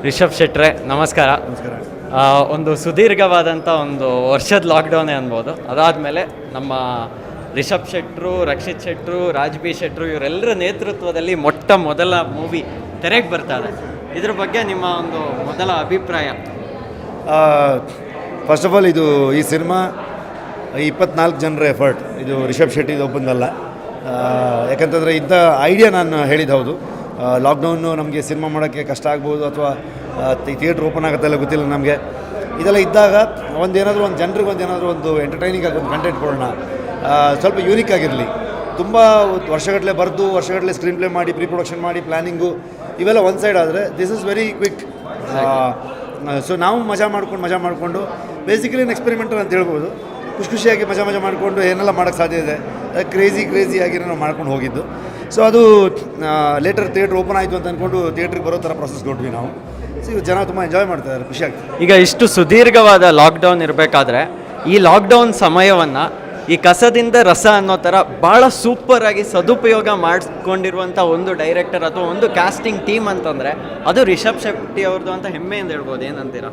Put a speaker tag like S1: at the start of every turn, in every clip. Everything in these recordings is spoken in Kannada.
S1: ರಿಷಬ್ ಶೆಟ್ರೆ ನಮಸ್ಕಾರ.
S2: ನಮಸ್ಕಾರ.
S1: ಒಂದು ಸುದೀರ್ಘವಾದಂಥ ಒಂದು ವರ್ಷದ ಲಾಕ್ಡೌನೇ ಅನ್ಬೋದು. ಅದಾದಮೇಲೆ ನಮ್ಮ ರಿಷಬ್ ಶೆಟ್ರು, ರಕ್ಷಿತ್ ಶೆಟ್ರು, ರಾಜ್ ಬಿ ಶೆಟ್ರು ಇವರೆಲ್ಲರ ನೇತೃತ್ವದಲ್ಲಿ ಮೊದಲ ಮೂವಿ ತೆರೆಗೆ ಬರ್ತಾರೆ. ಇದ್ರ ಬಗ್ಗೆ ನಿಮ್ಮ ಒಂದು ಮೊದಲ ಅಭಿಪ್ರಾಯ?
S2: ಫಸ್ಟ್ ಆಫ್ ಆಲ್ ಈ ಸಿನಿಮಾ 24 ಜನರ ಎಫರ್ಟ್. ಇದು ರಿಷಬ್ ಶೆಟ್ಟಿದು ಒಬ್ಬಂದಲ್ಲ. ಯಾಕಂತಂದರೆ ಇಂಥ ಐಡಿಯಾ ನಾನು ಹೇಳಿದ್ದು ಹೌದು. ಲಾಕ್ಡೌನು ನಮಗೆ ಸಿನಿಮಾ ಮಾಡೋಕ್ಕೆ ಕಷ್ಟ ಆಗ್ಬೋದು, ಅಥವಾ ಥಿಯೇಟ್ರ್ ಓಪನ್ ಆಗುತ್ತಲ್ಲ ಗೊತ್ತಿಲ್ಲ ನಮಗೆ. ಇದೆಲ್ಲ ಇದ್ದಾಗ ಒಂದೇನಾದರೂ ಒಂದು ಜನರಿಗೆ ಒಂದು ಎಂಟರ್ಟೈನಿಂಗ್ ಆಗಿ ಒಂದು ಕಂಟೆಂಟ್ ಕೊಡೋಣ, ಸ್ವಲ್ಪ ಯೂನಿಕ್ ಆಗಿರಲಿ. ತುಂಬ ವರ್ಷಗಟ್ಟಲೆ ಬರೆದು ವರ್ಷಗಟ್ಟಲೆ ಸ್ಕ್ರೀನ್ ಪ್ಲೇ ಮಾಡಿ, ಪ್ರೀ ಪ್ರೊಡಕ್ಷನ್ ಮಾಡಿ, ಪ್ಲ್ಯಾನಿಂಗು ಇವೆಲ್ಲ ಒಂದು ಸೈಡ್ ಆದರೆ this is very quick. So ನಾವು ಮಜಾ ಮಾಡಿಕೊಂಡು ಬೇಸಿಕಲಿ ಎಕ್ಸ್ಪೆರಿಮೆಂಟಲ್ ಅಂತ ಹೇಳ್ಬೋದು. ಖುಷಿಯಾಗಿ ಮಜಾ ಮಾಡಿಕೊಂಡು ಏನೆಲ್ಲ ಮಾಡೋಕ್ಕೆ ಸಾಧ್ಯ ಇದೆ, ಕ್ರೇಜಿಯಾಗಿ ನಾವು ಮಾಡ್ಕೊಂಡು ಹೋಗಿದ್ದು. ಸೊ ಅದು ಲೇಟರ್ ಥಿಯೇಟ್ರ್ ಓಪನ್ ಆಯಿತು ಅಂತ ಅಂದ್ಕೊಂಡು ಥಿಯೇಟ್ರಿಗೆ ಬರೋ ಥರ ಪ್ರೊಸೆಸ್ ಕೊಟ್ವಿ ನಾವು. ಸೊ ಜನ ತುಂಬ ಎಂಜಾಯ್ ಮಾಡ್ತಾಯಿದ್ದಾರೆ, ಖುಷಿ ಆಗ್ತದೆ.
S1: ಈಗ ಇಷ್ಟು ಸುದೀರ್ಘವಾದ ಲಾಕ್ಡೌನ್ ಇರಬೇಕಾದ್ರೆ ಈ ಲಾಕ್ಡೌನ್ ಸಮಯವನ್ನು ಈ ಕಸದಿಂದ ರಸ ಅನ್ನೋ ಥರ ಭಾಳ ಸೂಪರಾಗಿ ಸದುಪಯೋಗ ಮಾಡಿಕೊಂಡಿರುವಂಥ ಒಂದು ಡೈರೆಕ್ಟರ್ ಅಥವಾ ಒಂದು ಕಾಸ್ಟಿಂಗ್ ಟೀಮ್ ಅಂತಂದರೆ ಅದು ರಿಷಬ್ ಶೆಟ್ಟಿ ಅವ್ರದ್ದು ಅಂತ ಹೆಮ್ಮೆಯಿಂದ ಹೇಳ್ಬೋದು. ಏನಂತೀರಾ?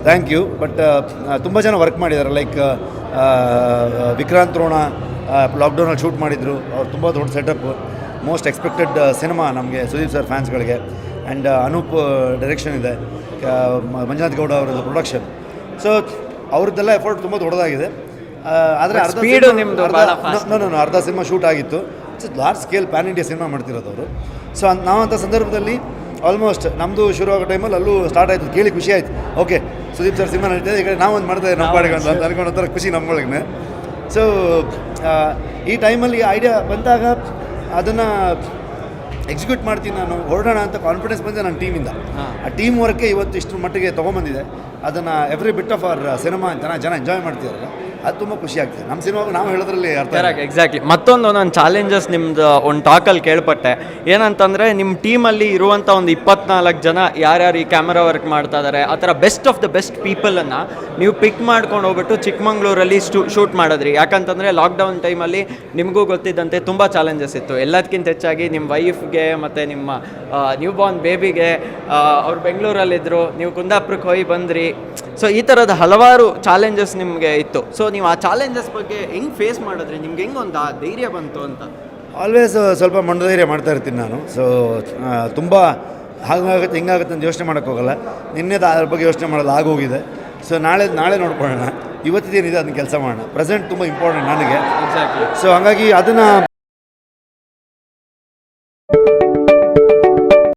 S2: Thank you. ಬಟ್ ತುಂಬ ಜನ ವರ್ಕ್ ಮಾಡಿದ್ದಾರೆ. ಲೈಕ್ ವಿಕ್ರಾಂತ್ ರೋಣ ಲಾಕ್ಡೌನಲ್ಲಿ ಶೂಟ್ ಮಾಡಿದರು. ಅವ್ರು ತುಂಬ ದೊಡ್ಡ ಸೆಟಪ್, ಮೋಸ್ಟ್ ಎಕ್ಸ್ಪೆಕ್ಟೆಡ್ ಸಿನಿಮಾ ನಮಗೆ, ಸುದೀಪ್ ಸರ್ ಫ್ಯಾನ್ಸ್ಗಳಿಗೆ. ಆ್ಯಂಡ್ ಅನೂಪ್ ಡೈರೆಕ್ಷನ್ ಇದೆ, ಮಂಜುನಾಥ್ ಗೌಡ ಅವರದ್ದು ಪ್ರೊಡಕ್ಷನ್. ಸೊ ಅವ್ರದ್ದೆಲ್ಲ ಎಫರ್ಟ್ ತುಂಬ ದೊಡ್ಡದಾಗಿದೆ. ಆದರೆ ಅರ್ಧ ಸಿನಿಮಾ ಶೂಟ್ ಆಗಿತ್ತು. It's large scale PAN India cinema ಮಾಡ್ತಿರೋದು ಅವರು. ಸೊ ನಾವಂಥ ಸಂದರ್ಭದಲ್ಲಿ ಆಲ್ಮೋಸ್ಟ್ ನಮ್ಮದು ಶುರು ಆಗೋ ಟೈಮಲ್ಲಿ ಅಲ್ಲೂ ಸ್ಟಾರ್ಟ್ ಆಯಿತು. ಕೇಳಿ ಖುಷಿ ಆಯಿತು. ಓಕೆ, ಸುದೀಪ್ ಸರ್ ಸಿನಿಮಾ ನಡೀತಿದೆ, ಈ ಕಡೆ ನಾವೊಂದು ಮಾಡ್ತಾಯಿದ್ದೆ ನಮ್ಮ ಪಾಡಿಗೆ ಅಂತ ಅನ್ಕೊಂಡು ಒಂಥರ ಖುಷಿ ನಮ್ಮೊಳಗೆ. ಸೊ ಈ ಟೈಮಲ್ಲಿ ಐಡಿಯಾ ಬಂದಾಗ ಅದನ್ನು ಎಕ್ಸಿಕ್ಯೂಟ್ ಮಾಡ್ತೀನಿ ನಾನು, ಹೊರಡೋಣ ಅಂತ ಕಾನ್ಫಿಡೆನ್ಸ್ ಬಂದಿದೆ ನನ್ನ ಟೀಮಿಂದ. ಆ ಟೀಮ್ ವರ್ಕೆ ಇವತ್ತು ಇಷ್ಟರ ಮಟ್ಟಿಗೆ ತೊಗೊಂಬಂದಿದೆ. ಅದನ್ನು every bit of our cinema ಜನ ಎಂಜಾಯ್ ಮಾಡ್ತಿದ್ದಾರೆ. ಅದು ತುಂಬ ಖುಷಿ ಆಗ್ತದೆ. ನಮ್ಮ ಸಿನಿಮಾಗೆ ನಾವು ಹೇಳೋದ್ರಲ್ಲಿ ಅರ್ಥ.
S1: ಎಕ್ಸಾಕ್ಟ್ಲಿ. ಮತ್ತೊಂದು ನಾನು ಚಾಲೆಂಜಸ್ ನಿಮ್ದು ಒಂದು ಟಾಕಲ್ಲಿ ಕೇಳ್ಪಟ್ಟೆ. ಏನಂತಂದರೆ ನಿಮ್ಮ ಟೀಮಲ್ಲಿ ಇರುವಂಥ ಒಂದು 24 ಜನ ಯಾರ್ಯಾರು ಈ ಕ್ಯಾಮರಾ ವರ್ಕ್ ಮಾಡ್ತಾ ಇದ್ದಾರೆ, ಆ ಥರ ಬೆಸ್ಟ್ ಆಫ್ ದ ಬೆಸ್ಟ್ ಪೀಪಲನ್ನು ನೀವು ಪಿಕ್ ಮಾಡ್ಕೊಂಡು ಹೋಗ್ಬಿಟ್ಟು ಚಿಕ್ಕಮಂಗ್ಳೂರಲ್ಲಿ ಶೂಟ್ ಮಾಡಿದ್ರಿ. ಯಾಕಂತಂದರೆ ಲಾಕ್ಡೌನ್ ಟೈಮಲ್ಲಿ ನಿಮಗೂ ಗೊತ್ತಿದ್ದಂತೆ ತುಂಬ ಚಾಲೆಂಜಸ್ ಇತ್ತು. ಎಲ್ಲದಕ್ಕಿಂತ ಹೆಚ್ಚಾಗಿ ನಿಮ್ಮ ವೈಫ್ಗೆ ಮತ್ತು ನಿಮ್ಮ ನ್ಯೂ ಬಾರ್ನ್ ಬೇಬಿಗೆ ಅವ್ರು ಬೆಂಗಳೂರಲ್ಲಿದ್ದರು, ನೀವು ಕುಂದಾಪುರಕ್ಕೆ ಹೋಗಿ ಬಂದ್ರಿ. ಸೊ ಈ ಥರದ ಹಲವಾರು ಚಾಲೆಂಜಸ್ ನಿಮಗೆ ಇತ್ತು. ಸೊ ನೀವು ಆ ಚಾಲೆಂಜಸ್ ಬಗ್ಗೆ ಹೆಂಗೆ ಫೇಸ್ ಮಾಡಿದ್ರಿ? ನಿಮ್ಗೆ ಹೆಂಗೆ ಒಂದು ಧೈರ್ಯ ಬಂತು ಅಂತ?
S2: ಆಲ್ವೇಸ್ ಸ್ವಲ್ಪ ಧೈರ್ಯ ಮಾಡ್ತಾ ಇರ್ತೀನಿ ನಾನು. ಸೊ ತುಂಬ ಹಾಗಾಗುತ್ತೆ ಹಿಂಗಾಗುತ್ತೆ ಅಂತ ಯೋಚನೆ ಮಾಡೋಕ್ಕೋಗಲ್ಲ. ನಿನ್ನೆದು ಅದ್ರ ಬಗ್ಗೆ ಯೋಚನೆ ಮಾಡೋದು ಆಗೋಗಿದೆ. ಸೊ ನಾಳೆ ನೋಡ್ಕೊಳ್ಳೋಣ, ಇವತ್ತಿದೇನಿದೆ ಅದನ್ನ ಕೆಲಸ ಮಾಡೋಣ. ಪ್ರೆಸೆಂಟ್ ತುಂಬ ಇಂಪಾರ್ಟೆಂಟ್ ನನಗೆ.
S1: ಎಕ್ಸಾಕ್ಟ್ಲಿ.
S2: ಸೊ ಹಾಗಾಗಿ ಅದನ್ನು